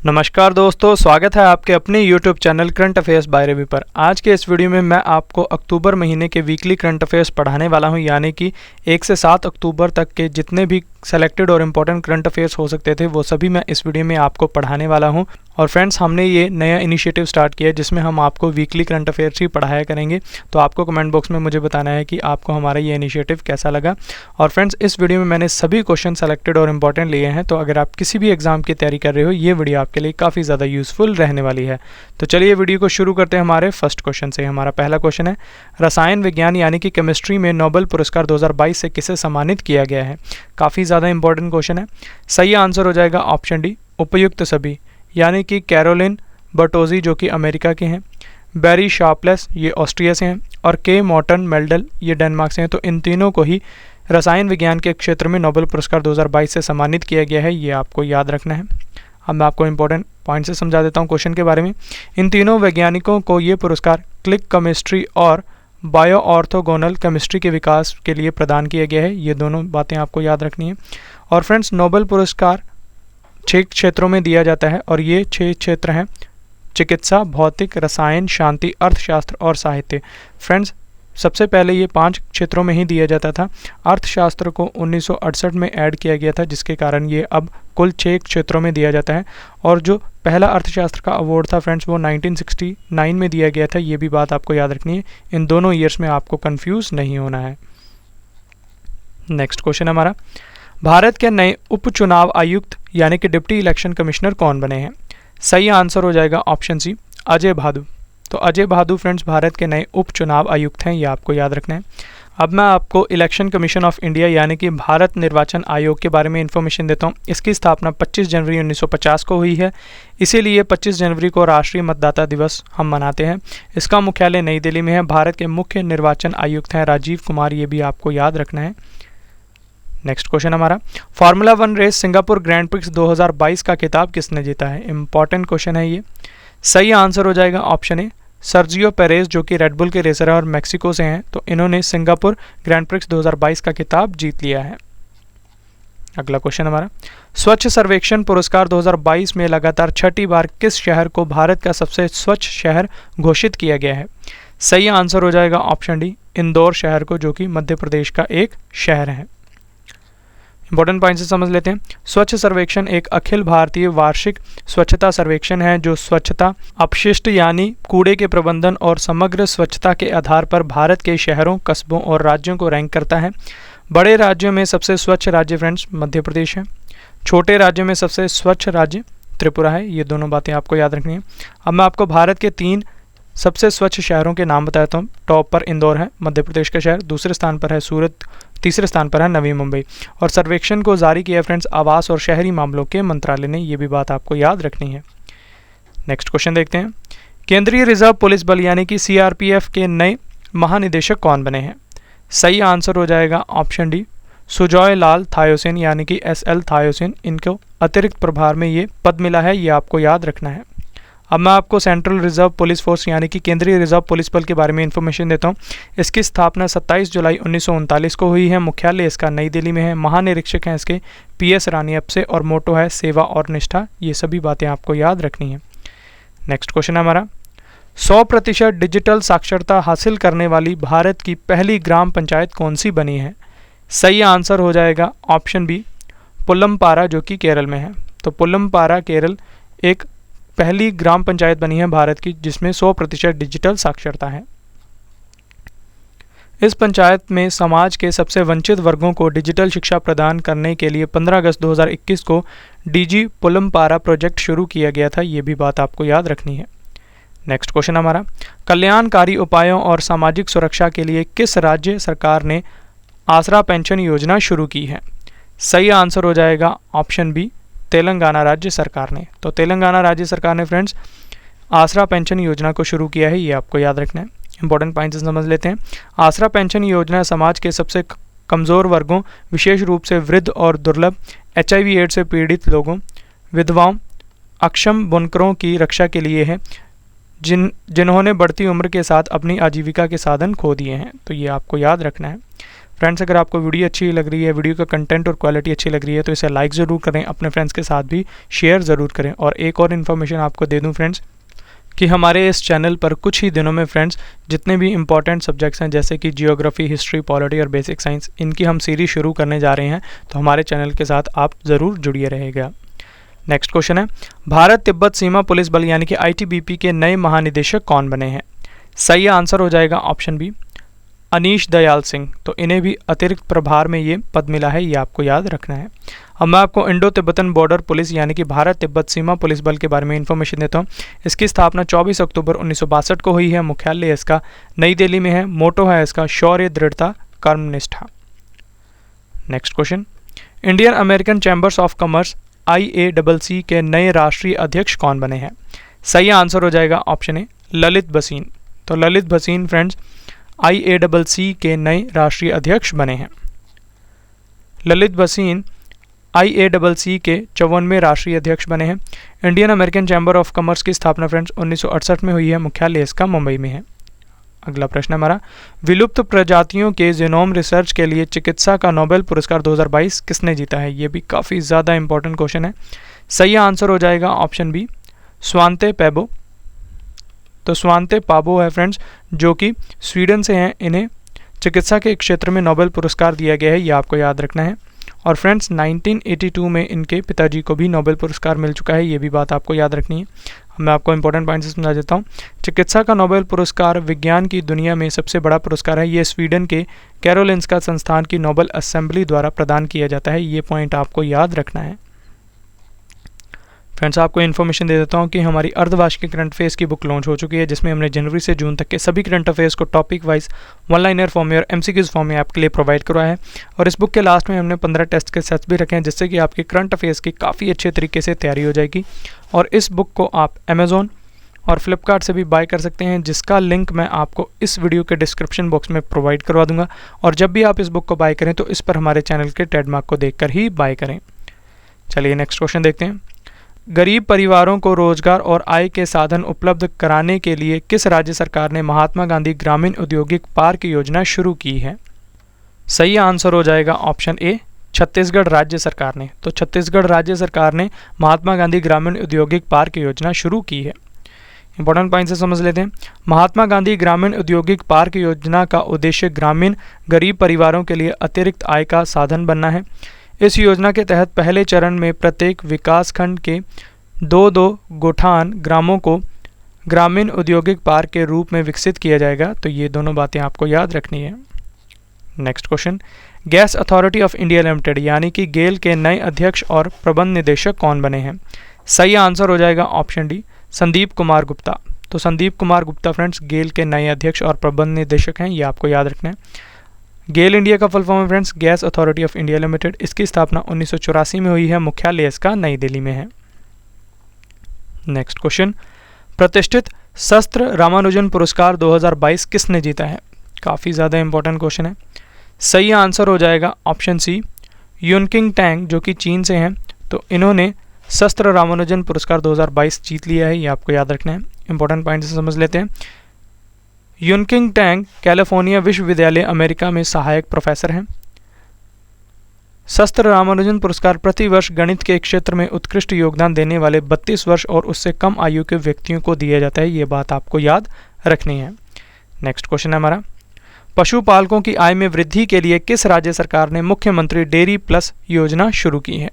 नमस्कार दोस्तों, स्वागत है आपके अपने YouTube channel current affairs by Ravi पर। आज के इस वीडियो में मैं आपको अक्टूबर महीने के वीकली करंट अफेयर्स पढ़ाने वाला हूं, यानी कि 1 से 7 अक्टूबर तक के जितने भी सेलेक्टेड और इम्पोर्टेंट करंट अफेयर्स हो सकते थे वो सभी मैं इस वीडियो में आपको पढ़ाने वाला हूं। और फ्रेंड्स, हमने ये नया इनिशिएटिव स्टार्ट किया है जिसमें हम आपको वीकली करंट अफेयर्स ही पढ़ाया करेंगे। तो आपको कमेंट बॉक्स में मुझे बताना है कि आपको हमारा ये इनिशिएटिव कैसा लगा। और फ्रेंड्स, इस वीडियो में मैंने सभी क्वेश्चन सेलेक्टेड और इम्पोर्टेंट लिए हैं, तो अगर आप किसी भी एग्जाम की तैयारी कर रहे हो ये वीडियो आपके लिए काफ़ी ज़्यादा यूज़फुल रहने वाली है। तो चलिए वीडियो को शुरू करते हैं हमारे फर्स्ट क्वेश्चन से। हमारा पहला क्वेश्चन है, रसायन विज्ञान यानी कि केमिस्ट्री में नोबेल पुरस्कार 2022 से किसे सम्मानित किया गया है। काफ़ी ज़्यादा इंपॉर्टेंट क्वेश्चन है। सही आंसर हो जाएगा ऑप्शन डी, उपयुक्त सभी, यानी कि कैरोलिन बर्टोजी जो कि अमेरिका के हैं, बैरी शार्पलेस ये ऑस्ट्रिया से हैं, और के मॉर्टन मेल्डल ये डेनमार्क से हैं। तो इन तीनों को ही रसायन विज्ञान के क्षेत्र में नोबेल पुरस्कार 2022 से सम्मानित किया गया है, ये आपको याद रखना है। अब मैं आपको इंपॉर्टेंट पॉइंट से समझा देता हूँ क्वेश्चन के बारे में। इन तीनों वैज्ञानिकों को ये पुरस्कार क्लिक केमिस्ट्री और बायो ऑर्थोगोनल केमिस्ट्री के विकास के लिए प्रदान किया गया है। ये दोनों बातें आपको याद रखनी है। और फ्रेंड्स, नोबेल पुरस्कार 6 क्षेत्रों में दिया जाता है, और ये 6 क्षेत्र हैं: चिकित्सा, भौतिक, रसायन, शांति, अर्थशास्त्र और साहित्य। फ्रेंड्स, सबसे पहले ये 5 क्षेत्रों में ही दिया जाता था। अर्थशास्त्र को 1968 में ऐड किया गया था, जिसके कारण ये अब कुल 6 क्षेत्रों में दिया जाता है। और जो पहला अर्थशास्त्र का अवार्ड था फ्रेंड्स, वो 1969 में दिया गया था। ये भी बात आपको याद रखनी है। इन दोनों ईयर्स में आपको कंफ्यूज नहीं होना है। नेक्स्ट क्वेश्चन हमारा, भारत के नए उपचुनाव आयुक्त यानी कि डिप्टी इलेक्शन कमिश्नर कौन बने हैं। सही आंसर हो जाएगा ऑप्शन सी, अजय भादु। तो अजय भादु फ्रेंड्स भारत के नए उपचुनाव आयुक्त हैं, ये आपको याद रखना है। अब मैं आपको इलेक्शन कमीशन ऑफ इंडिया यानी कि भारत निर्वाचन आयोग के बारे में इंफॉर्मेशन देता हूँ। इसकी स्थापना 25 जनवरी 1950 को हुई है, इसीलिए 25 जनवरी को राष्ट्रीय मतदाता दिवस हम मनाते हैं। इसका मुख्यालय नई दिल्ली में है। भारत के मुख्य निर्वाचन आयुक्त हैं राजीव कुमार, ये भी आपको याद रखना है। नेक्स्ट क्वेश्चन हमारा, formula 1 race Singapore grand prix 2022 का खिताब किसने जीता है। इंपॉर्टेंट क्वेश्चन है ये। सही आंसर हो जाएगा ऑप्शन ए, सर्जियो पेरेज जो कि रेडबुल के रेसर है और मैक्सिको से हैं। तो इन्होंने सिंगापुर ग्रैंड प्रिक्स 2022 का खिताब जीत लिया है। अगला क्वेश्चन हमारा, स्वच्छ सर्वेक्षण पुरस्कार 2022 में लगातार 6ठी बार किस शहर को भारत का सबसे स्वच्छ शहर घोषित किया गया है। सही आंसर हो जाएगा ऑप्शन डी, इंदौर शहर को, जो कि मध्य प्रदेश का एक शहर है। इंपॉर्टेंट पॉइंट से समझ लेते हैं। स्वच्छ सर्वेक्षण एक अखिल भारतीय वार्षिक स्वच्छता सर्वेक्षण है जो स्वच्छता, अपशिष्ट यानी कूड़े के प्रबंधन और समग्र स्वच्छता के आधार पर भारत के शहरों, कस्बों और राज्यों को रैंक करता है। बड़े राज्यों में सबसे स्वच्छ राज्य फ्रेंड्स मध्य प्रदेश है। छोटे राज्यों में सबसे स्वच्छ राज्य त्रिपुरा है। ये दोनों बातें आपको याद रखनी है। अब मैं आपको भारत के 3 सबसे स्वच्छ शहरों के नाम बताता हूँ। टॉप पर इंदौर है, मध्य प्रदेश का शहर। दूसरे स्थान पर है सूरत, तीसरे स्थान पर है नवी मुंबई। और सर्वेक्षण को जारी किया फ्रेंड्स आवास और शहरी मामलों के मंत्रालय ने। ये भी बात आपको याद रखनी है। नेक्स्ट क्वेश्चन देखते हैं, केंद्रीय रिजर्व पुलिस बल यानी कि सीआरपीएफ के नए महानिदेशक कौन बने हैं। सही आंसर हो जाएगा ऑप्शन डी, सुजॉय लाल थायोसेन यानी कि SL थायोसेन। इनको अतिरिक्त प्रभार में ये पद मिला है, ये आपको याद रखना है। अब मैं आपको सेंट्रल रिजर्व पुलिस फोर्स यानी कि केंद्रीय रिजर्व पुलिस बल के बारे में इंफॉर्मेशन देता हूँ। इसकी स्थापना 27 जुलाई 1939 को हुई है। मुख्यालय इसका नई दिल्ली में है। महानिरीक्षक हैं इसके PS रानीअप्से और मोटो है सेवा और निष्ठा। ये सभी बातें आपको याद रखनी है। नेक्स्ट क्वेश्चन हमारा, 100% डिजिटल साक्षरता हासिल करने वाली भारत की पहली ग्राम पंचायत कौन सी बनी है। सही आंसर हो जाएगा ऑप्शन बी, पुलमपारा जो कि केरल में है। तो पुलमपारा केरल एक पहली ग्राम पंचायत बनी है भारत की जिसमें 100% डिजिटल साक्षरता है। इस पंचायत में समाज के सबसे वंचित वर्गों को डिजिटल शिक्षा प्रदान करने के लिए 15 अगस्त 2021 को DG पुलमपारा प्रोजेक्ट शुरू किया गया था। ये भी बात आपको याद रखनी है। नेक्स्ट क्वेश्चन हमारा, कल्याणकारी उपायों और सामाजिक सुरक्षा के लिए किस राज्य सरकार ने आसरा पेंशन योजना शुरू की है। सही आंसर हो जाएगा ऑप्शन बी, तेलंगाना राज्य सरकार ने। तो तेलंगाना राज्य सरकार ने फ्रेंड्स आसरा पेंशन योजना को शुरू किया है, ये आपको याद रखना है। इंपॉर्टेंट पॉइंट्स समझ लेते हैं। आसरा पेंशन योजना समाज के सबसे कमज़ोर वर्गों, विशेष रूप से वृद्ध और दुर्लभ HIV एड्स से पीड़ित लोगों, विधवाओं, अक्षम बुनकरों की रक्षा के लिए है जिन्होंने बढ़ती उम्र के साथ अपनी आजीविका के साधन खो दिए हैं। तो ये आपको याद रखना है। फ्रेंड्स अगर आपको वीडियो अच्छी लग रही है, वीडियो का कंटेंट और क्वालिटी अच्छी लग रही है तो इसे लाइक ज़रूर करें, अपने फ्रेंड्स के साथ भी शेयर ज़रूर करें। और एक और इन्फॉर्मेशन आपको दे दूं फ्रेंड्स कि हमारे इस चैनल पर कुछ ही दिनों में फ्रेंड्स जितने भी इंपॉर्टेंट सब्जेक्ट्स हैं जैसे कि जियोग्राफी, हिस्ट्री, पॉलिटी और बेसिक साइंस, इनकी हम सीरीज शुरू करने जा रहे हैं, तो हमारे चैनल के साथ आप ज़रूर जुड़िए रहेगा। नेक्स्ट क्वेश्चन है, भारत तिब्बत सीमा पुलिस बल यानी कि ITBP के नए महानिदेशक कौन बने हैं? सही आंसर हो जाएगा ऑप्शन बी, अनीश दयाल सिंह। तो इन्हें भी अतिरिक्त प्रभार में ये पद मिला है, ये आपको याद रखना है। अब मैं आपको इंडो तिब्बतन बॉर्डर पुलिस यानी कि भारत तिब्बत सीमा पुलिस बल के बारे में इन्फॉर्मेशन देता हूँ। इसकी स्थापना 24 अक्टूबर 1962 को हुई है। मुख्यालय इसका नई दिल्ली में है। मोटो है इसका शौर्य, दृढ़ता, कर्मनिष्ठा। Next question, Indian American chambers of commerce IACC के नए राष्ट्रीय अध्यक्ष कौन बने हैं? सही आंसर हो जाएगा ऑप्शन ए, ललित भसीन। तो ललित भसीन फ्रेंड्स IACC के नए राष्ट्रीय अध्यक्ष बने हैं। ललित भसीन IACC के 54वें राष्ट्रीय अध्यक्ष बने हैं। Indian American chamber of commerce की स्थापना फ्रेंड्स 1968 में हुई है। मुख्यालय इसका मुंबई में है। अगला प्रश्न हमारा, विलुप्त प्रजातियों के जीनोम रिसर्च के लिए चिकित्सा का नोबेल पुरस्कार 2022 किसने जीता है? ये भी काफ़ी ज़्यादा इंपॉर्टेंट क्वेश्चन है। सही आंसर हो जाएगा ऑप्शन बी, स्वांते पैबो। तो स्वांते पाबो है फ्रेंड्स, जो कि स्वीडन से हैं। इन्हें चिकित्सा के क्षेत्र में नोबेल पुरस्कार दिया गया है, ये आपको याद रखना है। और फ्रेंड्स 1982 में इनके पिताजी को भी नोबेल पुरस्कार मिल चुका है, ये भी बात आपको याद रखनी है। मैं आपको इंपॉर्टेंट पॉइंट्स समझा देता हूँ। चिकित्सा का नोबेल पुरस्कार विज्ञान की दुनिया में सबसे बड़ा पुरस्कार है। ये स्वीडन के कैरोलिंस्का संस्थान की नोबेल असेंबली द्वारा प्रदान किया जाता है, ये पॉइंट आपको याद रखना है। फ्रेंड्स आपको इन्फॉर्मेशन दे देता हूँ कि हमारी अर्धवार्षिक करंट अफेयर्स की बुक लॉन्च हो चुकी है, जिसमें हमने जनवरी से जून तक के सभी करंट अफेयर्स को topic wise one liner form में और MCQs फॉर्म में आपके लिए प्रोवाइड करवाया है। और इस बुक के लास्ट में हमने 15 टेस्ट के सेट्स भी रखे हैं, जिससे कि आपकी करंट अफेयर्स की काफ़ी अच्छे तरीके से तैयारी हो जाएगी। और इस बुक को आप अमेज़ॉन और फ्लिपकार्ट से भी बाय कर सकते हैं, जिसका लिंक मैं आपको इस वीडियो के डिस्क्रिप्शन बॉक्स में प्रोवाइड करवा दूंगा। और जब भी आप इस बुक को बाय करें तो इस पर हमारे चैनल के ट्रेडमार्क को देखकर ही बाय करें। चलिए नेक्स्ट क्वेश्चन देखते हैं, गरीब परिवारों को रोजगार और आय के साधन उपलब्ध कराने के लिए किस राज्य सरकार ने महात्मा गांधी ग्रामीण औद्योगिक पार्क योजना शुरू की है? सही आंसर हो जाएगा ऑप्शन ए, छत्तीसगढ़ राज्य सरकार ने। तो छत्तीसगढ़ राज्य सरकार ने महात्मा गांधी ग्रामीण औद्योगिक पार्क योजना शुरू की है। इंपॉर्टेंट पॉइंट से समझ लेते हैं। महात्मा गांधी ग्रामीण औद्योगिक पार्क योजना का उद्देश्य ग्रामीण गरीब परिवारों के लिए अतिरिक्त आय का साधन बनना है। इस योजना के तहत पहले चरण में प्रत्येक विकासखंड के 2-2 गोठान ग्रामों को ग्रामीण औद्योगिक पार्क के रूप में विकसित किया जाएगा। तो ये दोनों बातें आपको याद रखनी है। Next question, gas authority of India limited यानी कि गेल के नए अध्यक्ष और प्रबंध निदेशक कौन बने हैं? सही आंसर हो जाएगा ऑप्शन डी, संदीप कुमार गुप्ता। तो संदीप कुमार गुप्ता फ्रेंड्स गेल के नए अध्यक्ष और प्रबंध निदेशक हैं, ये आपको याद रखना है। गेल इंडिया का फुल फॉर्म है friends gas authority of India limited. इसकी स्थापना 1984 में हुई है। मुख्यालय इसका नई दिल्ली में है। नेक्स्ट क्वेश्चन, प्रतिष्ठित शस्त्र रामानुजन पुरस्कार 2022 किसने जीता है? काफ़ी ज़्यादा इंपॉर्टेंट क्वेश्चन है। सही आंसर हो जाएगा ऑप्शन सी, यूनकिंग टैंग, जो कि चीन से हैं। तो इन्होंने शस्त्र रामानुजन पुरस्कार 2022 जीत लिया है, ये आपको याद रखना है। इंपॉर्टेंट पॉइंट से समझ लेते हैं। यूनकिंग टैंग कैलिफोर्निया विश्वविद्यालय अमेरिका में सहायक प्रोफेसर हैं। शस्त्र रामानुजन पुरस्कार प्रतिवर्ष गणित के क्षेत्र में उत्कृष्ट योगदान देने वाले 32 वर्ष और उससे कम आयु के व्यक्तियों को दिया जाता है, ये बात आपको याद रखनी है। नेक्स्ट क्वेश्चन है हमारा, पशुपालकों की आय में वृद्धि के लिए किस राज्य सरकार ने मुख्यमंत्री डेयरी प्लस योजना शुरू की है?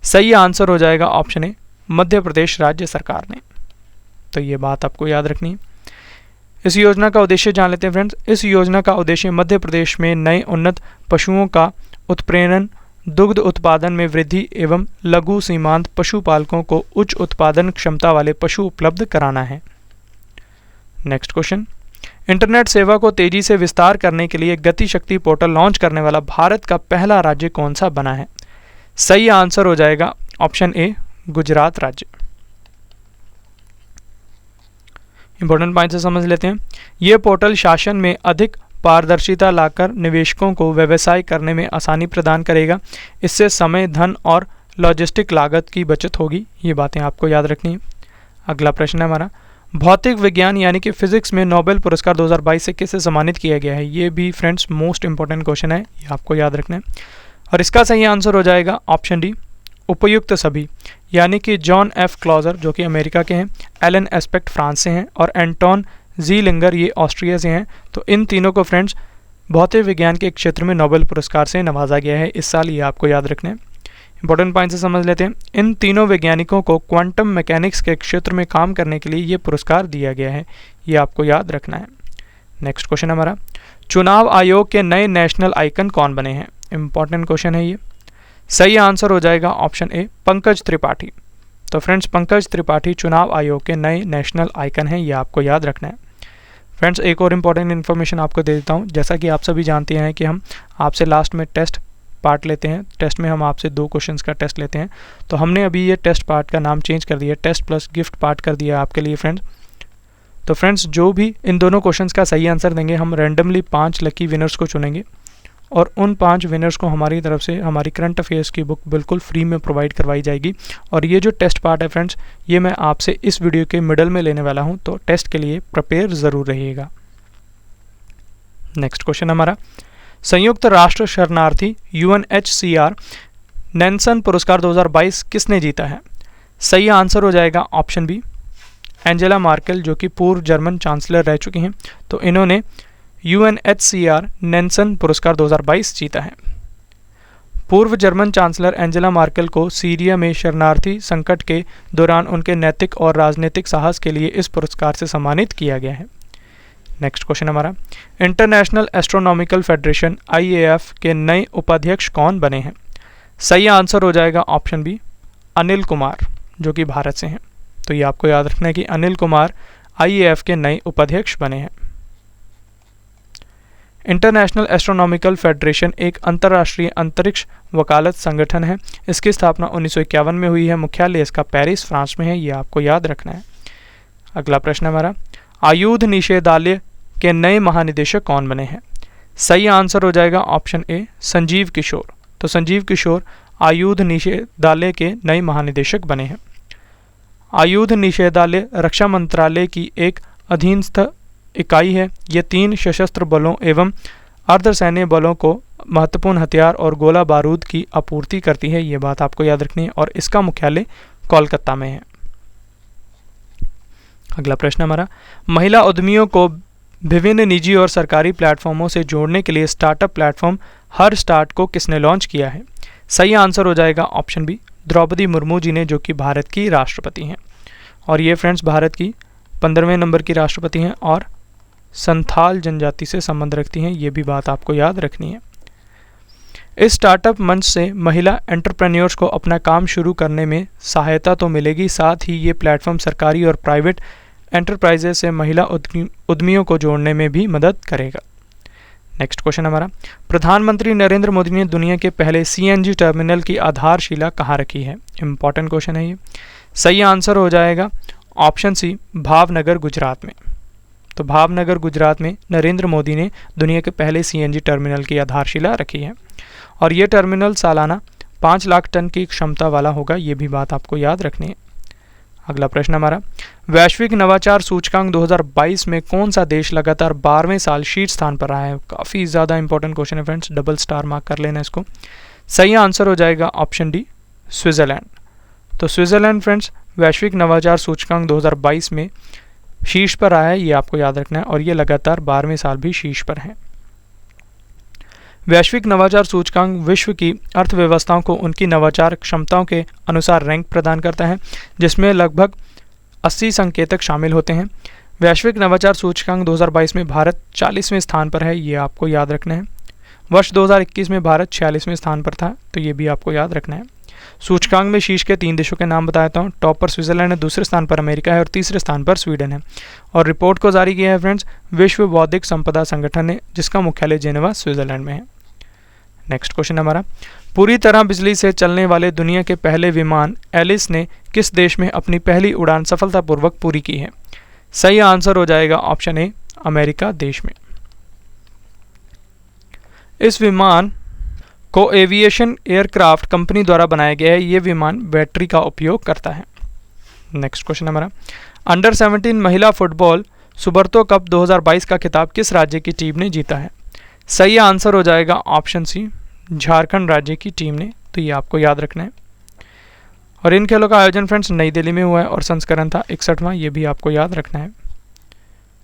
सही आंसर हो जाएगा ऑप्शन ए, मध्य प्रदेश राज्य सरकार ने। तो ये बात आपको याद रखनी है। इस योजना का उद्देश्य जान लेते हैं फ्रेंड्स। इस योजना का उद्देश्य मध्य प्रदेश में नए उन्नत पशुओं का उत्प्रेरण, दुग्ध उत्पादन में वृद्धि एवं लघु सीमांत पशुपालकों को उच्च उत्पादन क्षमता वाले पशु उपलब्ध कराना है। नेक्स्ट क्वेश्चन, इंटरनेट सेवा को तेजी से विस्तार करने के लिए गति शक्ति पोर्टल लॉन्च करने वाला भारत का पहला राज्य कौन सा बना है? सही आंसर हो जाएगा ऑप्शन ए, गुजरात राज्य। इंपॉर्टेंट पॉइंट से समझ लेते हैं। ये पोर्टल शासन में अधिक पारदर्शिता लाकर निवेशकों को व्यवसाय करने में आसानी प्रदान करेगा। इससे समय, धन और लॉजिस्टिक लागत की बचत होगी। ये बातें आपको याद रखनी है। अगला प्रश्न है हमारा, भौतिक विज्ञान यानी कि फिजिक्स में नोबेल पुरस्कार 2022 से किसे सम्मानित किया गया है? ये भी फ्रेंड्स मोस्ट इंपॉर्टेंट क्वेश्चन है, ये आपको याद रखना है। और इसका सही आंसर हो जाएगा ऑप्शन डी, उपयुक्त सभी, यानी कि जॉन एफ क्लॉजर जो कि अमेरिका के हैं, एलन एस्पेक्ट फ्रांस से हैं और एंटोन ज़ीलिंगर ये ऑस्ट्रिया से हैं। तो इन तीनों को फ्रेंड्स भौतिक विज्ञान के क्षेत्र में नोबेल पुरस्कार से नवाजा गया है इस साल, ये आपको याद रखना है। इंपॉर्टेंट पॉइंट से समझ लेते हैं। इन तीनों वैज्ञानिकों को क्वांटम मैकेनिक्स के क्षेत्र में काम करने के लिए ये पुरस्कार दिया गया है, ये आपको याद रखना है। नेक्स्ट क्वेश्चन हमारा, चुनाव आयोग के नए नेशनल आइकन कौन बने हैं? इंपॉर्टेंट क्वेश्चन है ये। सही आंसर हो जाएगा ऑप्शन ए, पंकज त्रिपाठी। तो फ्रेंड्स पंकज त्रिपाठी चुनाव आयोग के नए नेशनल आइकन हैं, ये आपको याद रखना है। फ्रेंड्स एक और इम्पॉर्टेंट इन्फॉर्मेशन आपको दे देता हूँ। जैसा कि आप सभी जानते हैं कि हम आपसे लास्ट में टेस्ट पार्ट लेते हैं, टेस्ट में हम आपसे 2 क्वेश्चंस का टेस्ट लेते हैं। तो हमने अभी ये टेस्ट पार्ट का नाम चेंज कर दिया, टेस्ट प्लस गिफ्ट पार्ट कर दिया आपके लिए फ्रेंड्स। तो फ्रेंड्स जो भी इन दोनों क्वेश्चंस का सही आंसर देंगे, हम रैंडमली 5 लकी विनर्स को चुनेंगे और उन 5 विनर्स को हमारी तरफ से हमारी करंट अफेयर्स की बुक बिल्कुल फ्री में प्रोवाइड करवाई जाएगी। और ये जो टेस्ट पार्ट है फ्रेंड्स, ये मैं आपसे इस वीडियो के मिडल में लेने वाला हूँ, तो टेस्ट के लिए प्रिपेयर ज़रूर रहिएगा। नेक्स्ट क्वेश्चन हमारा, संयुक्त राष्ट्र शरणार्थी UNHCR नेल्सन पुरस्कार 2022 किसने जीता है? सही आंसर हो जाएगा ऑप्शन बी, एंजेला मार्केल जो कि पूर्व जर्मन चांसलर रह चुकी हैं। तो इन्होंने UNHCR नेल्सन पुरस्कार 2022 जीता है। पूर्व जर्मन चांसलर एंजेला मार्केल को सीरिया में शरणार्थी संकट के दौरान उनके नैतिक और राजनीतिक साहस के लिए इस पुरस्कार से सम्मानित किया गया है। नेक्स्ट क्वेश्चन हमारा, इंटरनेशनल एस्ट्रोनॉमिकल फेडरेशन IAF के नए उपाध्यक्ष कौन बने हैं? सही आंसर हो जाएगा ऑप्शन बी, अनिल कुमार जो कि भारत से हैं। तो ये आपको याद रखना है कि अनिल कुमार IAF के नए उपाध्यक्ष बने हैं। इंटरनेशनल एस्ट्रोनॉमिकल फेडरेशन एक अंतर्राष्ट्रीय अंतरिक्ष वकालत संगठन है। इसकी स्थापना 1951 में हुई है। मुख्यालय इसका पेरिस फ्रांस में है, ये आपको याद रखना है। अगला प्रश्न हमारा, आयुध निषेधालय के नए महानिदेशक कौन बने हैं? सही आंसर हो जाएगा ऑप्शन ए, संजीव किशोर। तो संजीव किशोर आयुध निषेधालय के नए महानिदेशक बने हैं। आयुध निषेधालय रक्षा मंत्रालय की एक अधीनस्थ इकाई है। ये 3 सशस्त्र बलों एवं अर्धसैन्य बलों को महत्वपूर्ण हथियार और गोला बारूद की आपूर्ति करती है, ये बात आपको याद रखनी है। और इसका मुख्यालय कोलकाता में है। अगला प्रश्न हमारा, महिला उद्यमियों को विभिन्न निजी और सरकारी प्लेटफॉर्मों से जोड़ने के लिए स्टार्टअप प्लेटफॉर्म हर स्टार्ट को किसने लॉन्च किया है? सही आंसर हो जाएगा ऑप्शन बी, द्रौपदी मुर्मू जी ने, जो कि भारत की राष्ट्रपति हैं। और ये फ्रेंड्स भारत की 15वें नंबर की राष्ट्रपति हैं और संथाल जनजाति से संबंध रखती हैं, ये भी बात आपको याद रखनी है। इस स्टार्टअप मंच से महिला एंटरप्रेन्योर्स को अपना काम शुरू करने में सहायता तो मिलेगी, साथ ही ये प्लेटफॉर्म सरकारी और प्राइवेट एंटरप्राइजेज से महिला उद्यमियों को जोड़ने में भी मदद करेगा। नेक्स्ट क्वेश्चन हमारा, प्रधानमंत्री नरेंद्र मोदी ने दुनिया के पहले CNG टर्मिनल की आधारशिला कहाँ रखी है? इंपॉर्टेंट क्वेश्चन है ये। सही आंसर हो जाएगा ऑप्शन सी, भावनगर गुजरात में। तो भावनगर गुजरात में नरेंद्र मोदी ने दुनिया के पहले CNG टर्मिनल की आधारशिला रखी है। और ये टर्मिनल सालाना 5 लाख टन की क्षमता वाला होगा, ये भी बात आपको याद रखनी है। अगला प्रश्न हमारा, वैश्विक नवाचार सूचकांक 2022 में कौन सा देश लगातार 12वें साल शीर्ष स्थान पर रहा है? काफ़ी ज़्यादा इंपॉर्टेंट क्वेश्चन है फ्रेंड्स, डबल स्टार मार्क कर लेना इसको। सही आंसर हो जाएगा ऑप्शन डी, स्विट्ज़रलैंड। तो स्विट्ज़रलैंड फ्रेंड्स वैश्विक नवाचार सूचकांक 2022 में शीर्ष पर रहा है, ये आपको याद रखना है। और ये लगातार 12वें साल भी शीर्ष पर है। वैश्विक नवाचार सूचकांक विश्व की अर्थव्यवस्थाओं को उनकी नवाचार क्षमताओं के अनुसार रैंक प्रदान करता है, जिसमें लगभग 80 संकेतक शामिल होते हैं। वैश्विक नवाचार सूचकांक 2022 में भारत 40वें स्थान पर है, ये आपको याद रखना है। वर्ष 2021 में भारत 46वें स्थान पर था, तो ये भी आपको याद रखना है। सूचकांक में शीर्ष के 3 देशों के नाम बताता हूँ। टॉप पर स्विट्जरलैंड है, दूसरे स्थान पर अमेरिका है और तीसरे स्थान पर स्वीडन है। और रिपोर्ट को जारी किया है फ्रेंड्स विश्व बौद्धिक संपदा संगठन ने, जिसका मुख्यालय जेनेवा स्विट्जरलैंड में है। नेक्स्ट क्वेश्चन हमारा, पूरी तरह बिजली से चलने वाले दुनिया के पहले विमान एलिस ने किस देश में अपनी पहली उड़ान सफलतापूर्वक पूरी की है? सही आंसर हो जाएगा ऑप्शन ए, अमेरिका देश में। इस विमान को एविएशन एयरक्राफ्ट कंपनी द्वारा बनाया गया है। ये विमान बैटरी का उपयोग करता है। नेक्स्ट क्वेश्चन हमारा, अंडर 17 महिला फुटबॉल सुब्रतो कप 2022 का खिताब किस राज्य की टीम ने जीता है? सही आंसर हो जाएगा ऑप्शन सी, झारखंड राज्य की टीम ने। तो ये आपको याद रखना है। और इन खेलों का आयोजन फ्रेंड्स नई दिल्ली में हुआ है और संस्करण था 61वां, ये भी आपको याद रखना है।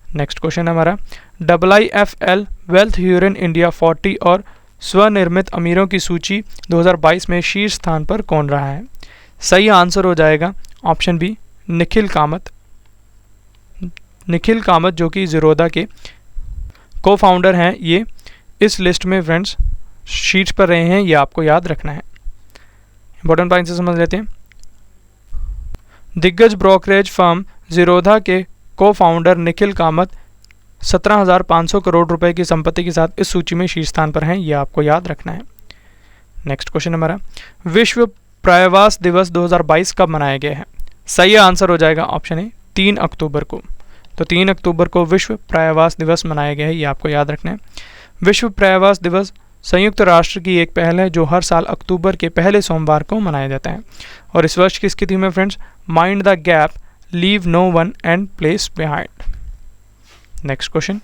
नेक्स्ट क्वेश्चन है हमारा, IIFL वेल्थ ह्यूरन इंडिया 40 और स्वनिर्मित अमीरों की सूची 2022 में शीर्ष स्थान पर कौन रहा है? सही आंसर हो जाएगा ऑप्शन बी, निखिल कामत। निखिल कामत जो कि ज़ीरोधा के को फाउंडर हैं, ये इस लिस्ट में फ्रेंड्स शीर्ष पर रहे हैं, ये आपको याद रखना है। इंपॉर्टेंट पॉइंट से समझ लेते हैं। दिग्गज ब्रोकरेज फर्म ज़ीरोधा के को फाउंडर निखिल कामत 17,500 करोड़ रुपए की संपत्ति के साथ इस सूची में शीर्ष स्थान पर हैं, ये आपको याद रखना है। नेक्स्ट क्वेश्चन हमारा, विश्व पर्यावरण दिवस 2022 कब मनाया गया है? सही आंसर हो जाएगा ऑप्शन ए, 3 अक्टूबर को। तो 3 अक्टूबर को विश्व पर्यावरण दिवस मनाया गया है, ये आपको याद रखना है। विश्व पर्यावरण दिवस संयुक्त राष्ट्र की एक पहल है जो हर साल अक्टूबर के पहले सोमवार को मनाया जाता है। और इस वर्ष किसकी थीम है friends? Mind the gap, leave no one and place behind. Next question,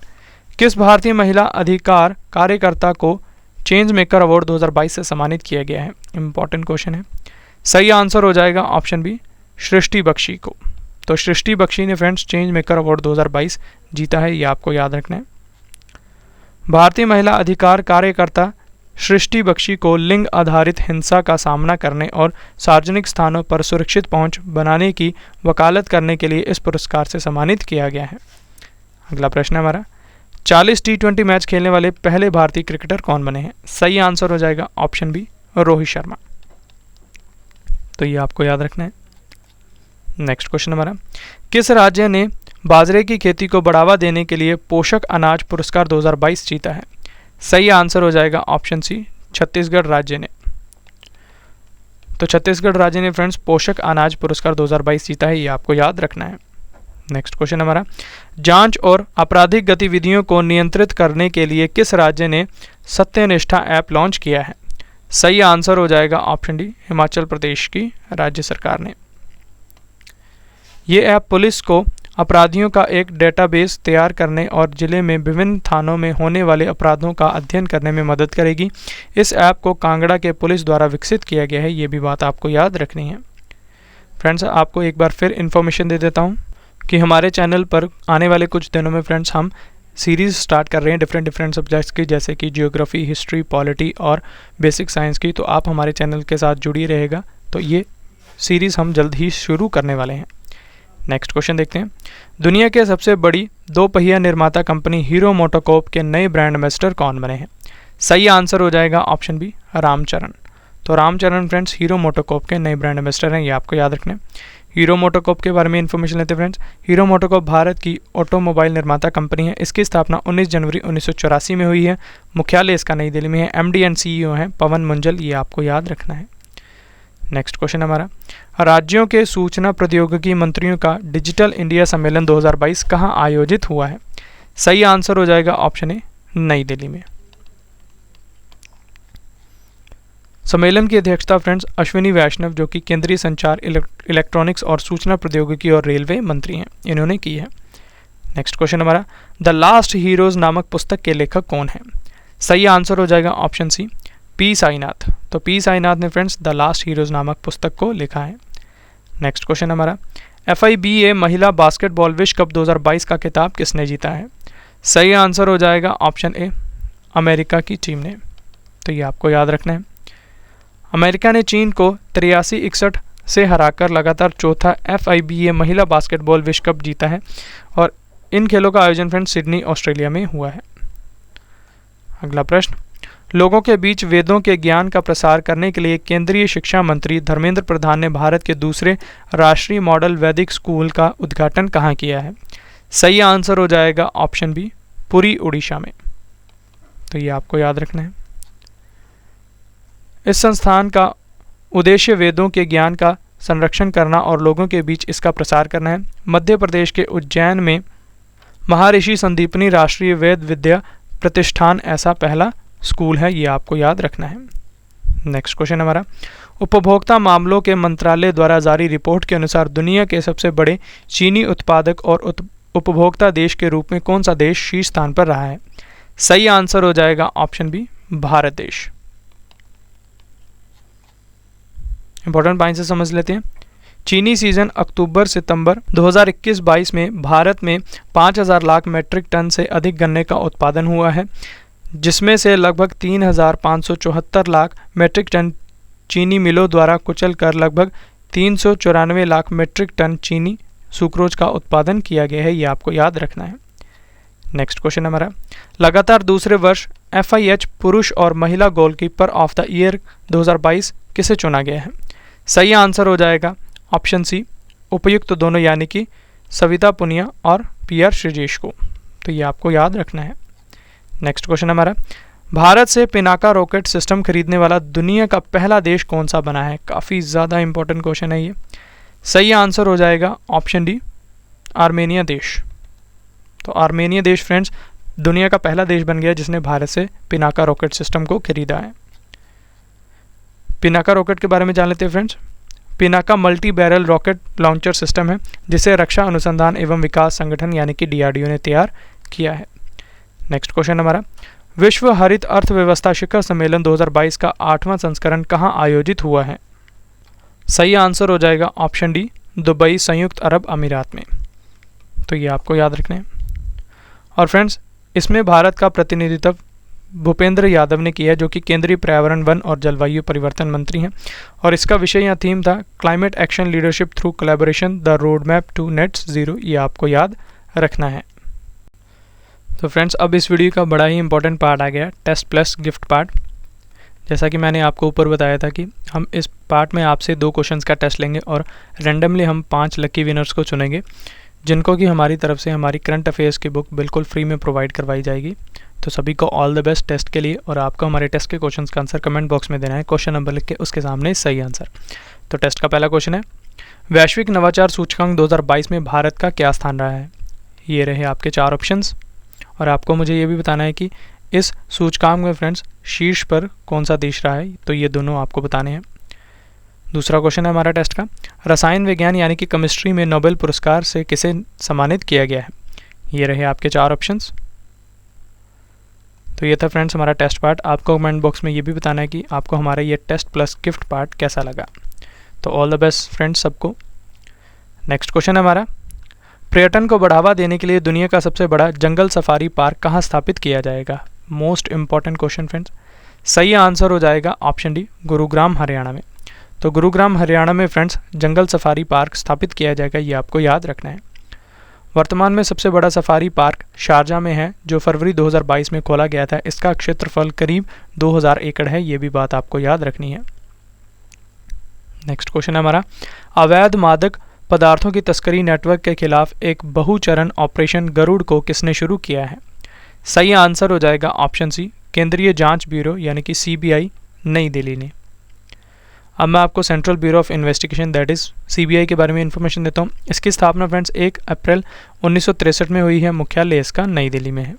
किस भारतीय महिला अधिकार कार्यकर्ता को चेंज मेकर अवार्ड 2022 से सम्मानित किया गया है? इंपॉर्टेंट क्वेश्चन है। सही आंसर हो जाएगा ऑप्शन बी, सृष्टि बख्शी को। तो सृष्टि बख्शी ने फ्रेंड्स चेंज मेकर अवार्ड 2022 जीता है, ये आपको याद रखना है। भारतीय महिला अधिकार कार्यकर्ता सृष्टि बख्शी को लिंग आधारित हिंसा का सामना करने और सार्वजनिक स्थानों पर सुरक्षित पहुंच बनाने की वकालत करने के लिए इस पुरस्कार से सम्मानित किया गया है। अगला प्रश्न है हमारा, 40 T20 मैच खेलने वाले पहले भारतीय क्रिकेटर कौन बने हैं? सही आंसर हो जाएगा ऑप्शन बी, रोहित शर्मा। तो ये आपको याद रखना है। नेक्स्ट क्वेश्चन हमारा, किस राज्य ने बाजरे की खेती को बढ़ावा देने के लिए पोषक अनाज पुरस्कार 2022 जीता है? सही आंसर हो जाएगा ऑप्शन सी, छत्तीसगढ़ राज्य ने। तो छत्तीसगढ़ राज्य ने फ्रेंड्स पोषक अनाज पुरस्कार 2022 जीता है, ये आपको याद रखना है। नेक्स्ट क्वेश्चन हमारा, जांच और आपराधिक गतिविधियों को नियंत्रित करने के लिए किस राज्य ने सत्यनिष्ठा ऐप लॉन्च किया है? सही आंसर हो जाएगा ऑप्शन डी, हिमाचल प्रदेश की राज्य सरकार ने। ये ऐप पुलिस को अपराधियों का एक डेटाबेस तैयार करने और जिले में विभिन्न थानों में होने वाले अपराधों का अध्ययन करने में मदद करेगी। इस ऐप को कांगड़ा के पुलिस द्वारा विकसित किया गया है, ये भी बात आपको याद रखनी है। फ्रेंड्स, आपको एक बार फिर इन्फॉर्मेशन दे देता हूँ कि हमारे चैनल पर आने वाले कुछ दिनों में फ्रेंड्स हम सीरीज़ स्टार्ट कर रहे हैं डिफरेंट सब्जेक्ट्स की, जैसे कि जियोग्राफी, हिस्ट्री, पॉलिटी और बेसिक साइंस की। तो आप हमारे चैनल के साथ जुड़ी रहेगा। तो ये सीरीज़ हम जल्द ही शुरू करने वाले हैं। नेक्स्ट क्वेश्चन देखते हैं, दुनिया के सबसे बड़ी 2 पहिया निर्माता कंपनी हीरो मोटोकॉर्प के नए ब्रांड एम्बेसडर कौन बने हैं? सही आंसर हो जाएगा ऑप्शन बी, रामचरण। तो रामचरण फ्रेंड्स हीरो मोटोकॉर्प के नए ब्रांड एम्बेसडर हैं, ये आपको याद रखना है। हीरो मोटोकॉर्प के बारे में इन्फॉर्मेशन लेते हैं फ्रेंड्स। हीरो मोटोकॉर्प भारत की ऑटोमोबाइल निर्माता कंपनी है। इसकी स्थापना 19 जनवरी 1984 में हुई है। मुख्यालय इसका नई दिल्ली में है। MD एंड CEO हैं पवन मुंजल, ये आपको याद रखना है। नेक्स्ट क्वेश्चन हमारा, राज्यों के सूचना प्रौद्योगिकी मंत्रियों का डिजिटल इंडिया सम्मेलन 2022 कहाँ आयोजित हुआ है? सही आंसर हो जाएगा ऑप्शन ए, नई दिल्ली में। सम्मेलन की अध्यक्षता फ्रेंड्स अश्विनी वैष्णव जो कि केंद्रीय संचार, इलेक्ट्रॉनिक्स और सूचना प्रौद्योगिकी और रेलवे मंत्री हैं, इन्होंने की है। नेक्स्ट क्वेश्चन हमारा, द लास्ट हीरोज नामक पुस्तक के लेखक कौन है? सही आंसर हो जाएगा ऑप्शन सी, पी साईनाथ। तो पी साईनाथ ने फ्रेंड्स द लास्ट हीरोज नामक पुस्तक को लिखा है। नेक्स्ट क्वेश्चन हमारा, FIBA महिला बास्केटबॉल विश्व कप 2022 का खिताब किसने जीता है? सही आंसर हो जाएगा ऑप्शन ए, अमेरिका की टीम ने। तो ये आपको याद रखना है। अमेरिका ने चीन को 83-61 से हराकर लगातार चौथा FIBA महिला बास्केटबॉल विश्व कप जीता है और इन खेलों का आयोजन फ्रेंड्स सिडनी, ऑस्ट्रेलिया में हुआ है। अगला प्रश्न, लोगों के बीच वेदों के ज्ञान का प्रसार करने के लिए केंद्रीय शिक्षा मंत्री धर्मेंद्र प्रधान ने भारत के दूसरे राष्ट्रीय मॉडल वैदिक स्कूल का उद्घाटन कहाँ किया है? सही आंसर हो जाएगा ऑप्शन बी, पुरी, उड़ीसा में। तो ये आपको याद रखना है। इस संस्थान का उद्देश्य वेदों के ज्ञान का संरक्षण करना और लोगों के बीच इसका प्रसार करना है। मध्य प्रदेश के उज्जैन में महर्षि संदीपनी राष्ट्रीय वेद विद्या प्रतिष्ठान ऐसा पहला स्कूल है, ये आपको याद रखना है। नेक्स्ट क्वेश्चन हमारा, उपभोक्ता मामलों के मंत्रालय द्वारा जारी रिपोर्ट के अनुसार दुनिया के सबसे बड़े चीनी उत्पादक और उपभोक्ता देश के रूप में कौन सा देश शीर्ष स्थान पर रहा है? सही आंसर हो जाएगा ऑप्शन बी, भारत देश। इंपॉर्टेंट पॉइंट से समझ लेते हैं। चीनी सीजन अक्टूबर सितंबर 2021-22 में भारत में 5000 लाख मीट्रिक टन से अधिक गन्ने का उत्पादन हुआ है, जिसमें से लगभग 3574 लाख मीट्रिक टन चीनी मिलों द्वारा कुचल कर लगभग 394 लाख मीट्रिक टन चीनी सुक्रोज का उत्पादन किया गया है। ये आपको याद रखना है। नेक्स्ट क्वेश्चन हमारा, लगातार दूसरे वर्ष FIH पुरुष और महिला गोलकीपर ऑफ द ईयर 2022 किसे चुना गया है? सही आंसर हो जाएगा ऑप्शन सी, उपयुक्त दोनों, यानी कि सविता पुनिया और PR श्रीजेश को। तो ये आपको याद रखना है। नेक्स्ट क्वेश्चन हमारा, भारत से पिनाका रॉकेट सिस्टम खरीदने वाला दुनिया का पहला देश कौन सा बना है? काफ़ी ज़्यादा इंपॉर्टेंट क्वेश्चन है ये। सही आंसर हो जाएगा ऑप्शन डी, आर्मेनिया देश। तो आर्मेनिया देश फ्रेंड्स दुनिया का पहला देश बन गया जिसने भारत से पिनाका रॉकेट सिस्टम को खरीदा है। पिनाका रॉकेट के बारे में जान लेते हैं friends. Pinaka multi barrel rocket launcher system है जिसे रक्षा अनुसंधान एवं विकास संगठन यानी कि DRDO ने तैयार किया है। नेक्स्ट क्वेश्चन हमारा, विश्व हरित अर्थव्यवस्था शिखर सम्मेलन 2022 का 8वां संस्करण कहाँ आयोजित हुआ है? सही आंसर हो जाएगा ऑप्शन डी, दुबई संयुक्त अरब अमीरात में। तो ये आपको याद रखना है। और फ्रेंड्स इसमें भारत का प्रतिनिधित्व भूपेंद्र यादव ने किया, जो कि केंद्रीय पर्यावरण, वन और जलवायु परिवर्तन मंत्री हैं। और इसका विषय या थीम था climate action leadership through collaboration, the road map to net zero. ये आपको याद रखना है। तो फ्रेंड्स अब इस वीडियो का बड़ा ही इंपॉर्टेंट पार्ट आ गया, टेस्ट प्लस गिफ्ट पार्ट। जैसा कि मैंने आपको ऊपर बताया था कि हम इस पार्ट में आपसे 2 क्वेश्चंस का टेस्ट लेंगे और रैंडमली हम 5 लकी विनर्स को चुनेंगे, जिनको कि हमारी तरफ से हमारी करंट अफेयर्स की बुक बिल्कुल फ्री में प्रोवाइड करवाई जाएगी। तो सभी को ऑल द बेस्ट टेस्ट के लिए। और आपको हमारे टेस्ट के क्वेश्चंस का आंसर कमेंट बॉक्स में देना है, क्वेश्चन नंबर लिख के उसके सामने सही आंसर। तो टेस्ट का पहला क्वेश्चन है, वैश्विक नवाचार सूचकांक 2022 में भारत का क्या स्थान रहा है? ये रहे आपके 4 ऑप्शंस। और आपको मुझे ये भी बताना है कि इस सूचकांक में फ्रेंड्स शीर्ष पर कौन सा देश रहा है, तो ये दोनों आपको बताने हैं। दूसरा क्वेश्चन है हमारा टेस्ट का, रसायन विज्ञान यानी कि केमिस्ट्री में नोबेल पुरस्कार से किसे सम्मानित किया गया है? ये रहे आपके 4 ऑप्शंस। तो ये था फ्रेंड्स हमारा टेस्ट पार्ट। आपको कमेंट बॉक्स में ये भी बताना है कि आपको हमारा ये टेस्ट प्लस गिफ्ट पार्ट कैसा लगा। तो ऑल द बेस्ट फ्रेंड्स सबको। नेक्स्ट क्वेश्चन है हमारा, पर्यटन को बढ़ावा देने के लिए दुनिया का सबसे बड़ा जंगल सफारी पार्क कहाँ स्थापित किया जाएगा? Most important question friends. सही आंसर हो जाएगा ऑप्शन डी, गुरुग्राम हरियाणा में। तो गुरुग्राम हरियाणा में फ्रेंड्स जंगल सफारी पार्क स्थापित किया जाएगा, ये आपको याद रखना है। वर्तमान में सबसे बड़ा सफारी पार्क शारजा में है, जो फरवरी 2022 में खोला गया था। इसका क्षेत्रफल करीब 2000 एकड़ है, ये भी बात आपको याद रखनी है। नेक्स्ट क्वेश्चन है हमारा, अवैध मादक पदार्थों की तस्करी नेटवर्क के खिलाफ एक बहुचरण ऑपरेशन गरुड़ को किसने शुरू किया है? सही आंसर हो जाएगा ऑप्शन सी, केंद्रीय जांच ब्यूरो यानी कि CBI नई दिल्ली ने। अब मैं आपको central bureau of investigation that is CBI के बारे में इंफॉर्मेशन देता हूँ। इसकी स्थापना फ्रेंड्स 1 अप्रैल 1963 में हुई है। मुख्यालय इसका नई दिल्ली में है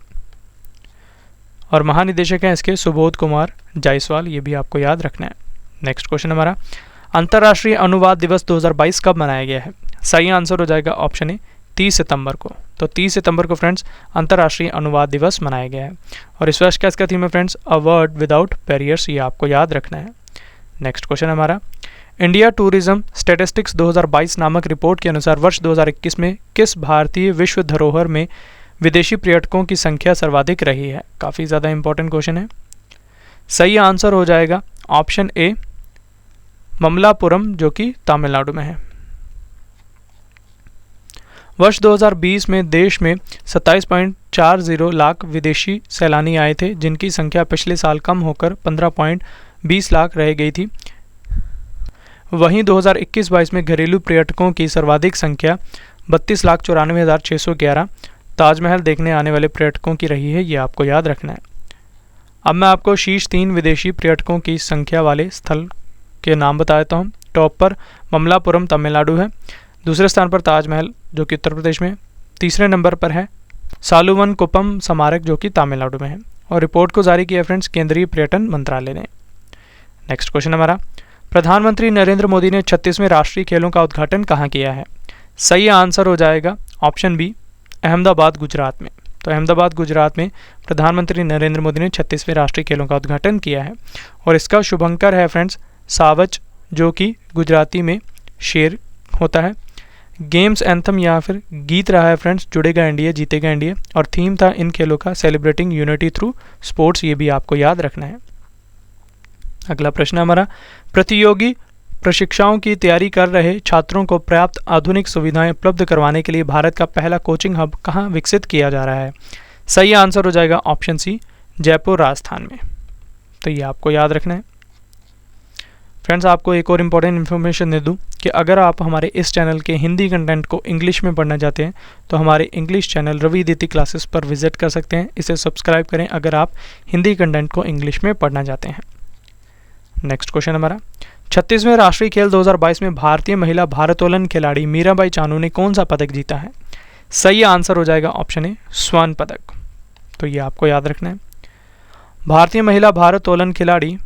और महानिदेशक हैं इसके सुबोध कुमार जायसवाल, ये भी आपको याद रखना है। नेक्स्ट क्वेश्चन हमारा, अंतर्राष्ट्रीय अनुवाद दिवस 2022 कब मनाया गया है? सही आंसर हो जाएगा ऑप्शन ए, 30 सितंबर को। तो 30 सितंबर को फ्रेंड्स अंतर्राष्ट्रीय अनुवाद दिवस मनाया गया है। और इस वर्ष का इसका थीम है friends a world without barriers, ये आपको याद रखना है। नेक्स्ट क्वेश्चन हमारा, इंडिया टूरिज्म स्टैटिस्टिक्स 2022 नामक रिपोर्ट के अनुसार वर्ष 2021 में किस भारतीय विश्व धरोहर में विदेशी पर्यटकों की संख्या सर्वाधिक रही है? काफ़ी ज़्यादा इंपॉर्टेंट क्वेश्चन है। सही आंसर हो जाएगा ऑप्शन ए, ममलापुरम, जो कि तमिलनाडु में है। वर्ष 2020 में देश में 27.40 लाख विदेशी सैलानी आए थे, जिनकी संख्या पिछले साल कम होकर 15.20 लाख रह गई थी। वहीं 2021-22 में घरेलू पर्यटकों की सर्वाधिक संख्या 32,94,611 ताजमहल देखने आने वाले पर्यटकों की रही है, ये आपको याद रखना है। अब मैं आपको शीर्ष 3 विदेशी पर्यटकों की संख्या वाले स्थल के नाम बता देता हूँ। टॉप पर ममलापुरम तमिलनाडु है, दूसरे स्थान पर ताजमहल जो कि उत्तर प्रदेश में, तीसरे नंबर पर है सालुवन कुपम स्मारक जो कि तमिलनाडु में है। और रिपोर्ट को जारी किया फ्रेंड्स केंद्रीय पर्यटन मंत्रालय ने। नेक्स्ट क्वेश्चन हमारा, प्रधानमंत्री नरेंद्र मोदी ने 36वें राष्ट्रीय खेलों का उद्घाटन कहाँ किया है? सही आंसर हो जाएगा ऑप्शन बी, अहमदाबाद गुजरात में। तो अहमदाबाद गुजरात में प्रधानमंत्री नरेंद्र मोदी ने 36वें राष्ट्रीय खेलों का उद्घाटन किया है। और इसका शुभंकर है फ्रेंड्स सावच, जो कि गुजराती में शेर होता है। गेम्स एंथम या फिर गीत रहा है फ्रेंड्स जुड़ेगा इंडिया जीतेगा इंडिया, और थीम था इन खेलों का सेलिब्रेटिंग यूनिटी थ्रू स्पोर्ट्स, ये भी आपको याद रखना है। अगला प्रश्न हमारा, प्रतियोगी प्रशिक्षाओं की तैयारी कर रहे छात्रों को पर्याप्त आधुनिक सुविधाएं उपलब्ध करवाने के लिए भारत का पहला कोचिंग हब कहाँ विकसित किया जा रहा है? सही आंसर हो जाएगा ऑप्शन सी, जयपुर राजस्थान में। तो ये आपको याद रखना है। फ्रेंड्स, आपको एक और इम्पॉर्टेंट इन्फॉर्मेशन दे दूं कि अगर आप हमारे इस चैनल के हिंदी कंटेंट को इंग्लिश में पढ़ना चाहते हैं तो हमारे इंग्लिश चैनल रवि दीति क्लासेस पर विजिट कर सकते हैं। इसे सब्सक्राइब करें अगर आप हिंदी कंटेंट को इंग्लिश में पढ़ना चाहते हैं। नेक्स्ट क्वेश्चन हमारा, 36वें राष्ट्रीय खेल 2022 में भारतीय महिला भारोत्तोलन खिलाड़ी मीराबाई चानू ने कौन सा पदक जीता है? सही आंसर हो जाएगा ऑप्शन ए, स्वर्ण पदक। तो ये आपको याद रखना है। भारतीय महिला भारोत्तोलन खिलाड़ी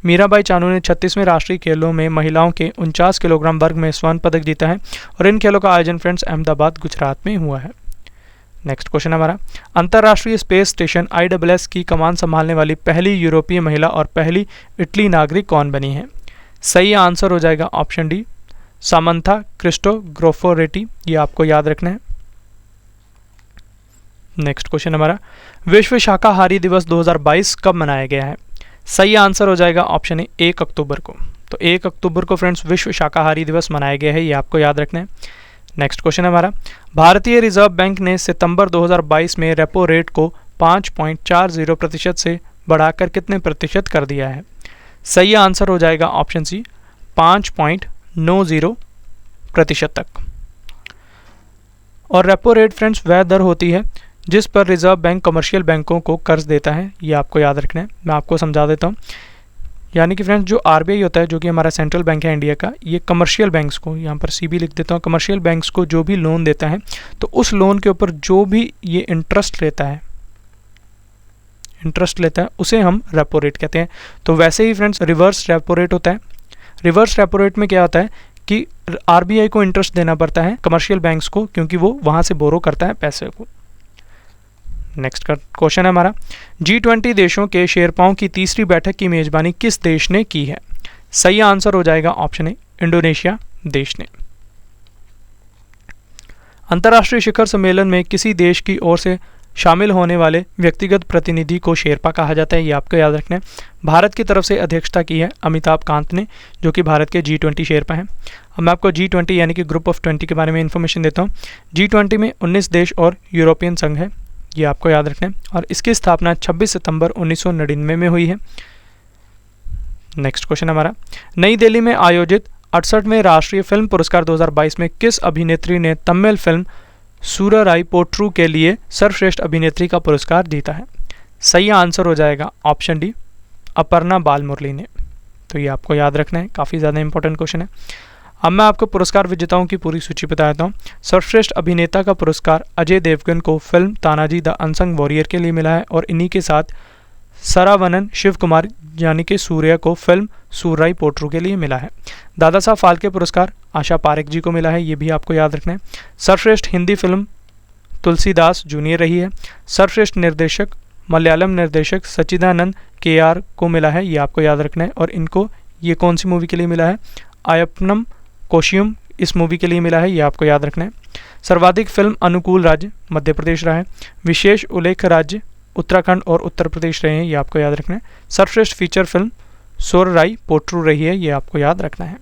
मीराबाई चानू ने 36वें राष्ट्रीय खेलों में महिलाओं के 49 किलोग्राम वर्ग में स्वर्ण पदक जीता है और इन खेलों का आयोजन फ्रेंड्स अहमदाबाद गुजरात में हुआ है। नेक्स्ट क्वेश्चन हमारा, अंतर्राष्ट्रीय स्पेस स्टेशन ISS की कमान संभालने वाली पहली यूरोपीय महिला और पहली इटली नागरिक कौन बनी है? सही आंसर हो जाएगा ऑप्शन डी, सामंथा क्रिस्टोग्राफोरेटी। ये आपको याद रखना है। नेक्स्ट क्वेश्चन हमारा, विश्व शाकाहारी दिवस 2022 कब मनाया गया है? सही आंसर हो जाएगा ऑप्शन ए, 1 अक्टूबर को। तो 1 अक्टूबर को फ्रेंड्स विश्व शाकाहारी दिवस मनाया गया है, ये आपको याद रखना है। नेक्स्ट क्वेश्चन हमारा, भारतीय रिजर्व बैंक ने सितंबर 2022 में रेपो रेट को 5.40% से बढ़ाकर कितने प्रतिशत कर दिया है? सही आंसर हो जाएगा ऑप्शन सी, 5.90% तक। और रेपो रेट फ्रेंड्स वह दर होती है जिस पर रिजर्व बैंक कमर्शियल बैंकों को कर्ज देता है, ये आपको याद रखना है। मैं आपको समझा देता हूँ। यानी कि फ्रेंड्स जो RBI होता है, जो कि हमारा सेंट्रल बैंक है इंडिया का, ये कमर्शियल बैंक्स को, यहाँ पर CB लिख देता हूँ, कमर्शियल बैंक्स को जो भी लोन देता है तो उस लोन के ऊपर जो भी ये इंटरेस्ट लेता है उसे हम रेपो रेट कहते हैं। तो वैसे ही फ्रेंड्स रिवर्स रेपो रेट होता है। रिवर्स रेपो रेट में क्या होता है कि RBI को इंटरेस्ट देना पड़ता है कमर्शियल बैंक्स को, क्योंकि वो वहाँ से बोरो करता है पैसे को। नेक्स्ट का क्वेश्चन है हमारा, G20 देशों के शेरपाओं की तीसरी बैठक की मेजबानी किस देश ने की है? सही आंसर हो जाएगा ऑप्शन ए, इंडोनेशिया देश ने। अंतर्राष्ट्रीय शिखर सम्मेलन में किसी देश की ओर से शामिल होने वाले व्यक्तिगत प्रतिनिधि को शेरपा कहा जाता है, ये आपको याद रखना है। भारत की तरफ से अध्यक्षता की है अमिताभ कांत ने, जो कि भारत के G20 शेरपा हैं। अब मैं आपको G20 यानी कि ग्रुप ऑफ 20 के बारे में इन्फॉर्मेशन देता हूँ। G20 में 19 देश और यूरोपियन संघ है, ये आपको याद रखना है। और इसकी स्थापना 26 सितंबर 1999 में हुई है। नेक्स्ट क्वेश्चन हमारा, नई दिल्ली में आयोजित 68वें राष्ट्रीय फिल्म पुरस्कार 2022 में किस अभिनेत्री ने तमिल फिल्म सूरराई पोट्रू के लिए सर्वश्रेष्ठ अभिनेत्री का पुरस्कार जीता है? सही आंसर हो जाएगा ऑप्शन डी, अपर्णा बालमुरली ने। तो ये आपको याद रखना है, काफ़ी ज़्यादा इंपॉर्टेंट क्वेश्चन है। अब मैं आपको पुरस्कार विजेताओं की पूरी सूची बता देता हूँ। सर्वश्रेष्ठ अभिनेता का पुरस्कार अजय देवगन को film Tanaji the unsung warrior के लिए मिला है, और इन्हीं के साथ सरावनन शिव कुमार यानी कि सूर्या को फिल्म सूरराई पोट्रू के लिए मिला है। दादा साहब फाल्के पुरस्कार आशा पारेख जी को मिला है, ये भी आपको याद रखना है। सर्वश्रेष्ठ हिंदी फिल्म तुलसीदास जूनियर रही है। सर्वश्रेष्ठ निर्देशक मलयालम निर्देशक सच्चिदानंद KR को मिला है, ये आपको याद रखना है। और इनको ये कौन सी मूवी के लिए मिला है? आयप्पनम कोशियम इस मूवी के लिए मिला है, ये आपको याद रखना है। सर्वाधिक फिल्म अनुकूल राज्य मध्य प्रदेश रहा है। विशेष उल्लेख राज्य उत्तराखंड और उत्तर प्रदेश रहे हैं, ये आपको याद रखना है। सर्वश्रेष्ठ फीचर फिल्म सूरराई पोट्रू रही है, ये आपको याद रखना है।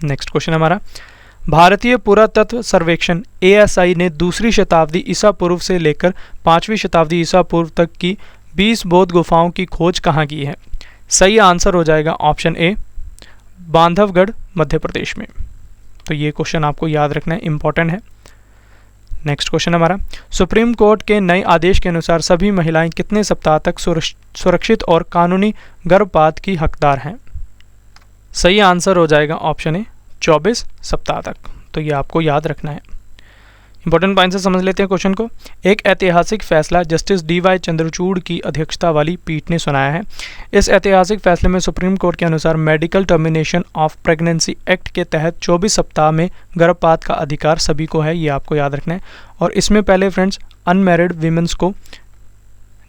नेक्स्ट क्वेश्चन हमारा, भारतीय पुरातत्व सर्वेक्षण ASI ने दूसरी शताब्दी ईसा पूर्व से लेकर 5वीं शताब्दी ईसा पूर्व तक की 20 बौद्ध गुफाओं की खोज कहाँ की है? सही आंसर हो जाएगा ऑप्शन ए, बांधवगढ़ मध्य प्रदेश में। तो ये क्वेश्चन आपको याद रखना है, इंपॉर्टेंट है। नेक्स्ट क्वेश्चन हमारा, सुप्रीम कोर्ट के नए आदेश के अनुसार सभी महिलाएं कितने सप्ताह तक सुरक्षित और कानूनी गर्भपात की हकदार हैं? सही आंसर हो जाएगा ऑप्शन ए, 24 सप्ताह तक। तो ये आपको याद रखना है, इंपॉर्टेंट पॉइंट से समझ लेते हैं क्वेश्चन को। एक ऐतिहासिक फैसला जस्टिस डी.वाई. चंद्रचूड़ की अध्यक्षता वाली पीठ ने सुनाया है। इस ऐतिहासिक फैसले में सुप्रीम कोर्ट के अनुसार medical termination of pregnancy act के तहत 24 सप्ताह में गर्भपात का अधिकार सभी को है, ये आपको याद रखना है। और इसमें पहले फ्रेंड्स अनमैरिड वीमेंस को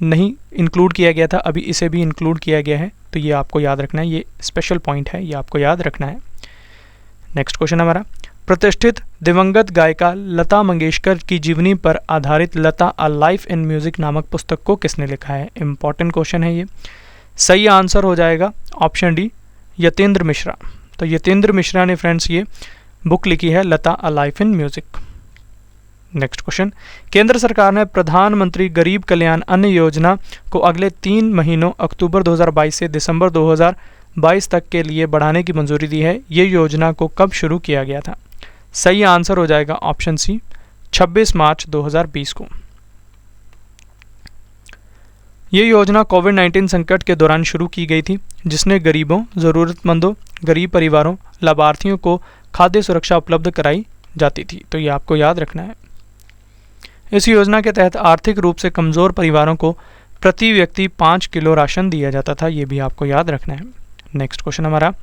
नहीं इंक्लूड किया गया था, अभी इसे भी इंक्लूड किया गया है, तो ये आपको याद रखना है, ये स्पेशल पॉइंट है, ये आपको याद रखना है। नेक्स्ट क्वेश्चन हमारा, प्रतिष्ठित दिवंगत गायिका लता मंगेशकर की जीवनी पर आधारित लता अ लाइफ इन म्यूजिक नामक पुस्तक को किसने लिखा है? इंपॉर्टेंट क्वेश्चन है ये। सही आंसर हो जाएगा ऑप्शन डी, यतेंद्र मिश्रा। तो यतेंद्र मिश्रा ने फ्रेंड्स ये बुक लिखी है Lata a life in music. Next question, केंद्र सरकार ने प्रधानमंत्री गरीब कल्याण अन्न योजना को अगले 3 महीनों अक्टूबर 2022 से दिसंबर 2022 तक के लिए बढ़ाने की मंजूरी दी है। ये योजना को कब शुरू किया गया था? सही आंसर हो जाएगा ऑप्शन सी, 26 मार्च 2020 को। ये योजना कोविड-19 संकट के दौरान शुरू की गई थी, जिसने गरीबों, ज़रूरतमंदों, गरीब परिवारों, लाभार्थियों को खाद्य सुरक्षा उपलब्ध कराई जाती थी, तो ये आपको याद रखना है। इस योजना के तहत आर्थिक रूप से कमज़ोर परिवारों को प्रति व्यक्ति 5 किलो राशन दिया जाता था, ये भी आपको याद रखना है। नेक्स्ट क्वेश्चन हमारा,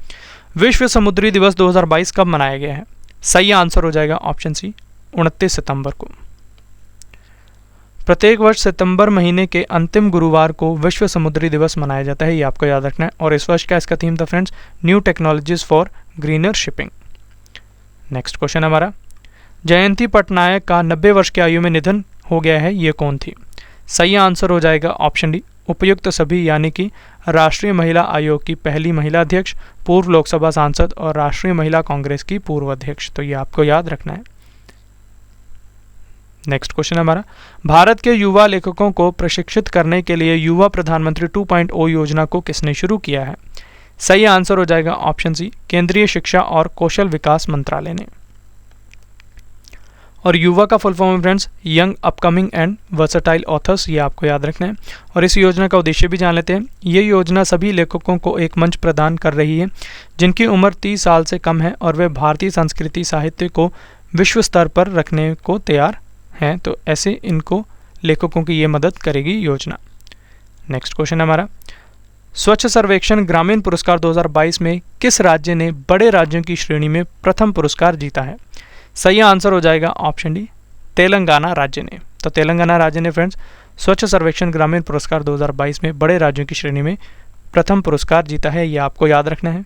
विश्व समुद्री दिवस 2022 कब मनाया गया है? सही आंसर हो जाएगा ऑप्शन सी, 29 सितंबर को। प्रत्येक वर्ष सितंबर महीने के अंतिम गुरुवार को विश्व समुद्री दिवस मनाया जाता है, ये आपको याद रखना है। और इस वर्ष का इसका थीम था friends, new technologies for greener shipping. Next question हमारा, जयंती पटनायक का 90 वर्ष की आयु में निधन हो गया है, ये कौन थी? सही आंसर हो जाएगा ऑप्शन डी, उपयुक्त सभी, यानी कि राष्ट्रीय महिला आयोग की पहली महिला अध्यक्ष, पूर्व लोकसभा सांसद और राष्ट्रीय महिला कांग्रेस की पूर्व अध्यक्ष, तो ये आपको याद रखना है। नेक्स्ट क्वेश्चन हमारा, भारत के युवा लेखकों को प्रशिक्षित करने के लिए युवा प्रधानमंत्री 2.0 योजना को किसने शुरू किया है? सही आंसर हो जाएगा ऑप्शन सी, केंद्रीय शिक्षा और कौशल विकास मंत्रालय ने। और युवा का full form friends, young upcoming and versatile authors, ये आपको याद रखना है। और इस योजना का उद्देश्य भी जान लेते हैं। ये योजना सभी लेखकों को एक मंच प्रदान कर रही है जिनकी उम्र 30 साल से कम है और वे भारतीय संस्कृति साहित्य को विश्व स्तर पर रखने को तैयार हैं, तो ऐसे इनको लेखकों की ये मदद करेगी योजना। नेक्स्ट क्वेश्चन हमारा, स्वच्छ सर्वेक्षण ग्रामीण पुरस्कार 2022 में किस राज्य ने बड़े राज्यों की श्रेणी में प्रथम पुरस्कार जीता है? सही आंसर हो जाएगा ऑप्शन डी, तेलंगाना राज्य ने। तो तेलंगाना राज्य ने फ्रेंड्स स्वच्छ सर्वेक्षण ग्रामीण पुरस्कार 2022 में बड़े राज्यों की श्रेणी में प्रथम पुरस्कार जीता है, ये आपको याद रखना है।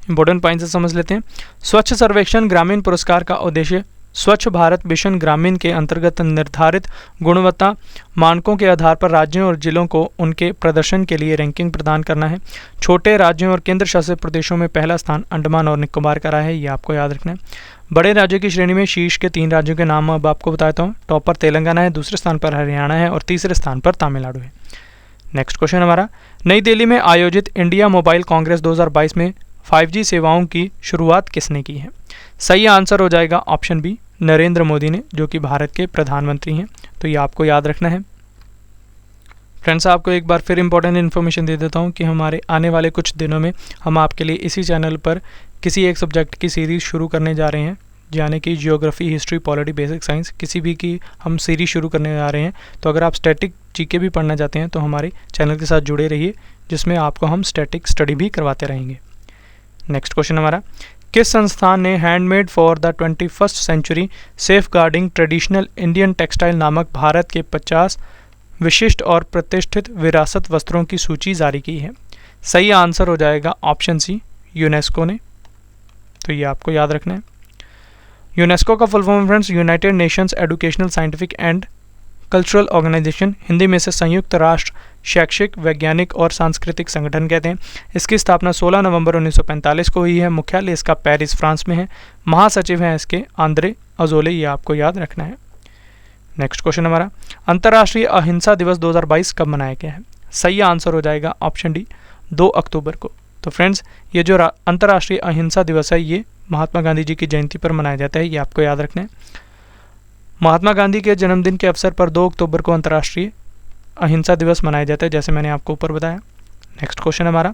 इंपॉर्टेंट पॉइंट से समझ लेते हैं। स्वच्छ सर्वेक्षण ग्रामीण पुरस्कार का उद्देश्य स्वच्छ भारत मिशन ग्रामीण के अंतर्गत निर्धारित गुणवत्ता मानकों के आधार पर राज्यों और जिलों को उनके प्रदर्शन के लिए रैंकिंग प्रदान करना है। छोटे राज्यों और केंद्र शासित प्रदेशों में पहला स्थान अंडमान और निकोबार का रहा है, ये आपको याद रखना है। बड़े राज्यों की श्रेणी में शीर्ष के 3 राज्यों के नाम अब आपको बताता हूँ। टॉप पर तेलंगाना है, दूसरे स्थान पर हरियाणा है और तीसरे स्थान पर तमिलनाडु है। नेक्स्ट क्वेश्चन हमारा, नई दिल्ली में आयोजित इंडिया मोबाइल कांग्रेस 2022 में 5G सेवाओं की शुरुआत किसने की है? सही आंसर हो जाएगा ऑप्शन बी, नरेंद्र मोदी ने, जो कि भारत के प्रधानमंत्री हैं, तो ये आपको याद रखना है। फ्रेंड्स, आपको एक बार फिर इंपॉर्टेंट इन्फॉर्मेशन दे देता हूँ कि हमारे आने वाले कुछ दिनों में हम आपके लिए इसी चैनल पर किसी एक सब्जेक्ट की सीरीज़ शुरू करने जा रहे हैं, यानी कि geography, history, polity, basic science, किसी भी की हम सीरीज शुरू करने जा रहे हैं। तो अगर आप स्टैटिक जीके भी पढ़ना चाहते हैं तो हमारे चैनल के साथ जुड़े रहिए, जिसमें आपको हम स्टैटिक स्टडी भी करवाते रहेंगे। नेक्स्ट क्वेश्चन हमारा, किस संस्थान ने handmade for the 21st century safeguarding traditional Indian textile नामक भारत के 50 विशिष्ट और प्रतिष्ठित विरासत वस्त्रों की सूची जारी की है? सही आंसर हो जाएगा ऑप्शन सी, यूनेस्को ने, तो ये आपको याद रखना है। यूनेस्को का full form friends, united nations educational scientific and cultural organisation, Hindi में से संयुक्त राष्ट्र शैक्षिक, वैज्ञानिक और सांस्कृतिक संगठन कहते हैं। इसकी स्थापना 16 नवंबर 1945 को हुई है। मुख्यालय इसका पेरिस, फ्रांस में है। महासचिव हैं इसके आंद्रे अजोले, ये आपको याद रखना है। नेक्स्ट क्वेश्चन हमारा, अंतर्राष्ट्रीय अहिंसा दिवस 2022 कब मनाया गया है? सही आंसर हो जाएगा ऑप्शन डी, 2 अक्टूबर को। तो फ्रेंड्स, ये जो अंतर्राष्ट्रीय अहिंसा दिवस है ये महात्मा गांधी जी की जयंती पर मनाया जाता है, ये आपको याद रखना है। महात्मा गांधी के जन्मदिन के अवसर पर 2 अक्टूबर को अंतर्राष्ट्रीय अहिंसा दिवस मनाया जाता है, जैसे मैंने आपको ऊपर बताया। नेक्स्ट क्वेश्चन हमारा,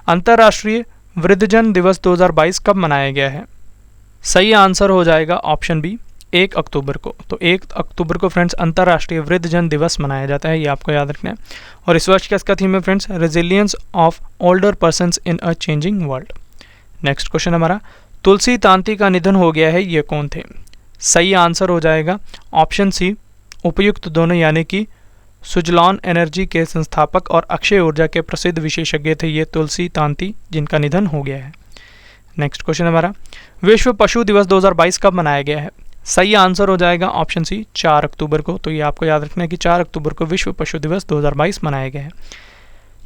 अंतर्राष्ट्रीय वृद्धजन दिवस 2022 कब मनाया गया है? सही आंसर हो जाएगा ऑप्शन बी, 1 अक्टूबर को। तो 1 अक्टूबर को फ्रेंड्स अंतर्राष्ट्रीय वृद्धजन दिवस मनाया जाता है, ये आपको याद रखना है। और इस वर्ष का इसका थीम है friends resilience of older persons in a changing world. Next question हमारा, तुलसी तांती का निधन हो गया है, ये कौन थे? सही आंसर हो जाएगा ऑप्शन सी उपयुक्त दोनों, यानी कि सुजलॉन एनर्जी के संस्थापक और अक्षय ऊर्जा के प्रसिद्ध विशेषज्ञ थे ये तुलसी तांती, जिनका निधन हो गया है। नेक्स्ट क्वेश्चन हमारा, विश्व पशु दिवस 2022 कब मनाया गया है? सही आंसर हो जाएगा ऑप्शन सी 4 अक्टूबर को। तो ये आपको याद रखना है कि 4 अक्टूबर को विश्व पशु दिवस 2022 मनाया गया है।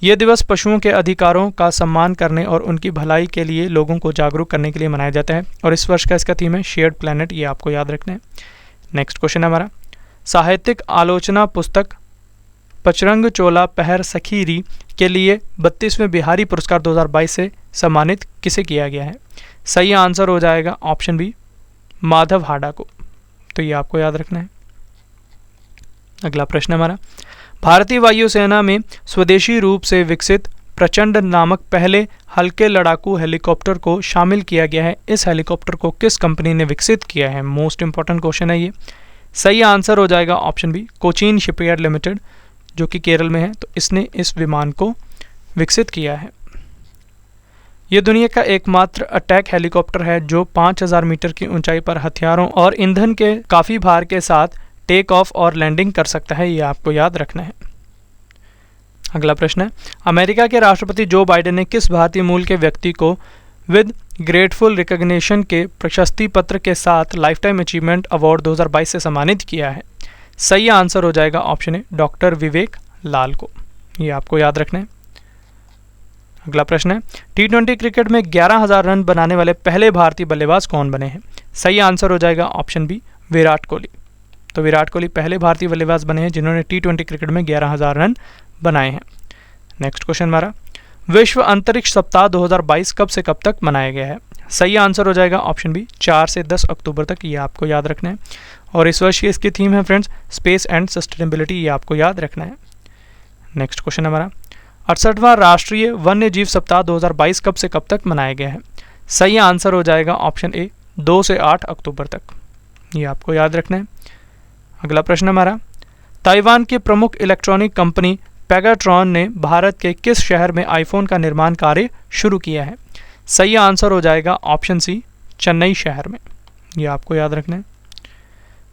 यह दिवस पशुओं के अधिकारों का सम्मान करने और उनकी भलाई के लिए लोगों को जागरूक करने के लिए मनाया जाता है। और इस वर्ष का इसका थीम है शेयर्ड प्लैनेट, ये आपको याद रखना है। नेक्स्ट क्वेश्चन हमारा, साहित्यिक आलोचना पुस्तक पचरंग चोला पहर सखीरी के लिए 32वें बिहारी पुरस्कार 2022 से सम्मानित किसे किया गया है? सही आंसर हो जाएगा ऑप्शन बी माधव हाडा को। तो ये आपको याद रखना है। अगला प्रश्न हमारा, भारतीय वायुसेना में स्वदेशी रूप से विकसित प्रचंड नामक पहले हल्के लड़ाकू हेलीकॉप्टर को शामिल किया गया है। इस हेलीकॉप्टर को किस कंपनी ने विकसित किया है? मोस्ट इंपॉर्टेंट क्वेश्चन है ये। सही आंसर हो जाएगा option B Cochin shipyard limited, जो कि केरल में है। तो इसने इस विमान को विकसित किया है। यह दुनिया का एकमात्र अटैक हेलीकॉप्टर है जो 5000 मीटर की ऊंचाई पर हथियारों और ईंधन के काफ़ी भार के साथ टेक ऑफ और लैंडिंग कर सकता है, ये आपको याद रखना है। अगला प्रश्न है, अमेरिका के राष्ट्रपति जो बाइडेन ने किस भारतीय मूल के व्यक्ति को विद ग्रेटफुल रिकॉग्निशन के प्रशस्ति पत्र के साथ लाइफटाइम अचीवमेंट अवार्ड 2022 से सम्मानित किया है? सही आंसर हो जाएगा ऑप्शन ए डॉक्टर विवेक लाल को, ये आपको याद रखना है। अगला प्रश्न है, T20 क्रिकेट में 11,000 रन बनाने वाले पहले भारतीय बल्लेबाज कौन बने हैं? सही आंसर हो जाएगा ऑप्शन बी विराट कोहली। तो विराट कोहली पहले भारतीय बल्लेबाज बने हैं जिन्होंने T20 क्रिकेट में 11,000 रन बनाए हैं। नेक्स्ट क्वेश्चन हमारा, विश्व अंतरिक्ष सप्ताह 2022 कब से कब तक मनाया गया है? सही आंसर हो जाएगा ऑप्शन बी 4 से 10 अक्टूबर तक, ये आपको याद रखना है। और इस वर्ष की इसकी थीम है फ्रेंड्स स्पेस एंड सस्टेनेबिलिटी, ये आपको याद रखना है। नेक्स्ट क्वेश्चन हमारा, 68वां राष्ट्रीय वन्य जीव सप्ताह 2022 कब से कब तक मनाया गया है? सही आंसर हो जाएगा ऑप्शन ए 2 से 8 अक्टूबर तक, ये आपको याद रखना है। अगला प्रश्न हमारा, ताइवान की प्रमुख इलेक्ट्रॉनिक कंपनी पेगाट्रॉन ने भारत के किस शहर में आईफोन का निर्माण कार्य शुरू किया है? सही आंसर हो जाएगा ऑप्शन सी चेन्नई शहर में, ये आपको याद रखना है।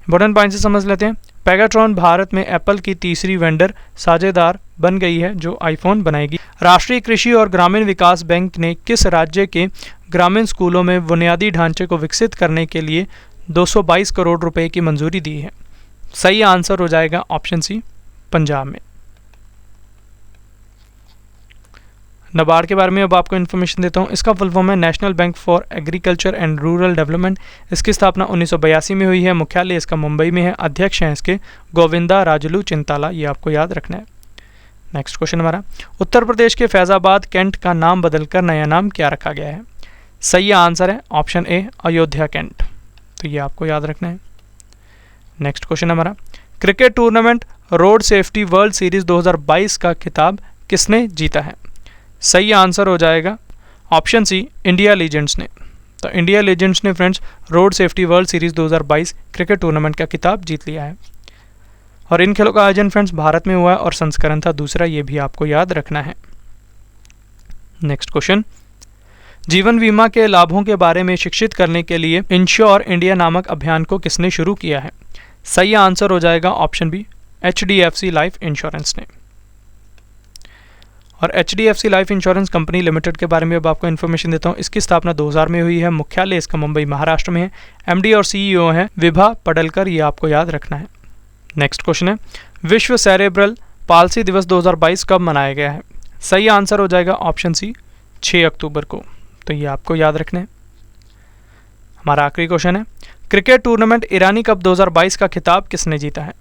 इंपॉर्टेंट पॉइंट से समझ लेते हैं। पेगाट्रॉन भारत में एप्पल की तीसरी वेंडर साझेदार बन गई है जो आईफोन बनाएगी। राष्ट्रीय कृषि और ग्रामीण विकास बैंक ने किस राज्य के ग्रामीण स्कूलों में बुनियादी ढांचे को विकसित करने के लिए 222 करोड़ रुपए की मंजूरी दी है? सही आंसर हो जाएगा ऑप्शन सी पंजाब में। नाबार्ड के बारे में अब आपको इन्फॉर्मेशन देता हूँ। इसका फुल फॉर्म है national bank for agriculture and rural development. इसकी स्थापना 1982 में हुई है। मुख्यालय इसका मुंबई में है। अध्यक्ष हैं इसके गोविंदा राजुलू चिंताला, ये आपको याद रखना है। नेक्स्ट क्वेश्चन हमारा, उत्तर प्रदेश के फैजाबाद कैंट का नाम बदलकर नया नाम क्या रखा गया है? सही आंसर है ऑप्शन ए अयोध्या कैंट, तो ये आपको याद रखना है। नेक्स्ट क्वेश्चन हमारा, cricket tournament road safety world series 2022 का खिताब किसने जीता है? सही आंसर हो जाएगा ऑप्शन सी इंडिया लीजेंड्स ने। तो इंडिया लीजेंड्स ने friends road safety world series 2022 cricket tournament का खिताब जीत लिया है। और इन खेलों का आयोजन फ्रेंड्स भारत में हुआ है और संस्करण था दूसरा, ये भी आपको याद रखना है। नेक्स्ट क्वेश्चन, जीवन बीमा के लाभों के बारे में शिक्षित करने के लिए इंश्योर इंडिया नामक अभियान को किसने शुरू किया है? सही आंसर हो जाएगा option B HDFC life insurance ने। और HDFC life insurance company limited के बारे में अब आपको इन्फॉर्मेशन देता हूँ। इसकी स्थापना 2000 में हुई है। मुख्यालय इसका मुंबई महाराष्ट्र में है। MD और CEO हैं विभा पडलकर, ये आपको याद रखना है। नेक्स्ट क्वेश्चन है, विश्व सेरेब्रल पाल्सी दिवस 2022 कब मनाया गया है? सही आंसर हो जाएगा ऑप्शन सी 6 अक्टूबर को, तो ये आपको याद रखना है। हमारा आखिरी क्वेश्चन है, क्रिकेट टूर्नामेंट ईरानी कप 2022 का खिताब किसने जीता है?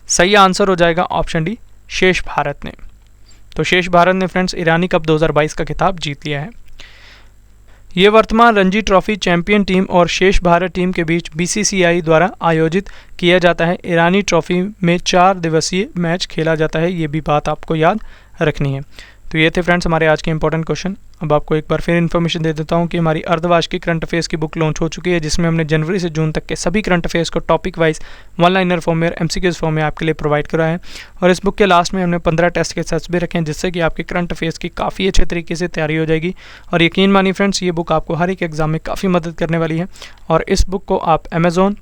सही आंसर हो जाएगा ऑप्शन डी शेष भारत ने। तो शेष भारत ने फ्रेंड्स ईरानी कप 2022 का खिताब जीत लिया है। ये वर्तमान रणजी ट्रॉफी चैंपियन टीम और शेष भारत टीम के बीच BCCI द्वारा आयोजित किया जाता है। ईरानी ट्रॉफी में 4 दिवसीय मैच खेला जाता है, ये भी बात आपको याद रखनी है। तो तो ये थे फ्रेंड्स हमारे आज के इंपॉर्टेंट क्वेश्चन। अब आपको एक बार फिर इन्फॉर्मेशन दे देता हूँ कि हमारी अर्धवार्षिक करंट अफेयर्स की बुक लॉन्च हो चुकी है, जिसमें हमने जनवरी से जून तक के सभी करंट अफेयर्स को topic wise one liner form में और एमसीक्यूज फॉर्म में आपके लिए प्रोवाइड कराया है। और इस बुक के लास्ट में हमने 15 टेस्ट के सेट्स भी रखे हैं, जिससे कि आपके करंट अफेयर्स की काफ़ी अच्छे तरीके से तैयारी हो जाएगी। और यकीन मानिए फ्रेंड्स, ये बुक आपको हर एक एग्जाम में काफ़ी मदद करने वाली है। और इस बुक को आप अमेज़ॉन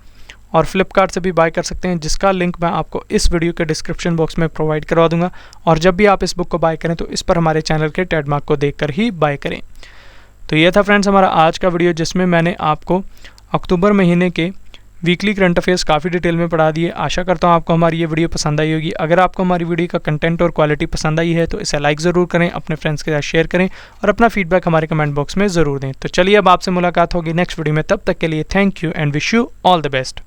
और फ्लिपकार्ट से भी बाय कर सकते हैं, जिसका लिंक मैं आपको इस वीडियो के डिस्क्रिप्शन बॉक्स में प्रोवाइड करवा दूंगा। और जब भी आप इस बुक को बाय करें तो इस पर हमारे चैनल के टैग मार्क को देखकर ही बाय करें। तो ये था फ्रेंड्स हमारा आज का वीडियो, जिसमें मैंने आपको अक्टूबर महीने के वीकली करंट अफेयर्स काफ़ी डिटेल में पढ़ा दिए। आशा करता हूँ आपको हमारी ये वीडियो पसंद आई होगी। अगर आपको हमारी वीडियो का कंटेंट और क्वालिटी पसंद आई है तो इसे लाइक ज़रूर करें, अपने फ्रेंड्स के साथ शेयर करें और अपना फीडबैक हमारे कमेंट बॉक्स में ज़रूर दें। तो चलिए अब आपसे मुलाकात होगी नेक्स्ट वीडियो में। तब तक के लिए thank you and wish you all the best.